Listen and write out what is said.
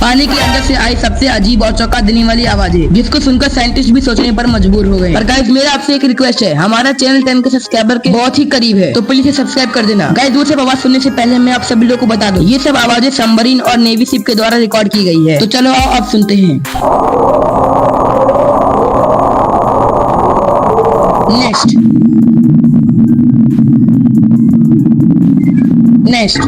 पानी के अंदर से आई सबसे अजीब और चौंका देने वाली आवाजें, जिसको सुनकर साइंटिस्ट भी सोचने पर मजबूर हो गए। पर गाइस, मेरा आपसे एक रिक्वेस्ट है, हमारा चैनल 10 के सब्सक्राइबर के बहुत ही करीब है, तो प्लीज सब्सक्राइब कर देना। गाइस, दूर से आवाज सुनने से पहले मैं आप सभी लोगों को बता दूं, ये सब आवाजें सबमरीन और नेवी शिप के द्वारा रिकॉर्ड की गई है। तो चलो आओ आप सुनते हैं। नेक्स्ट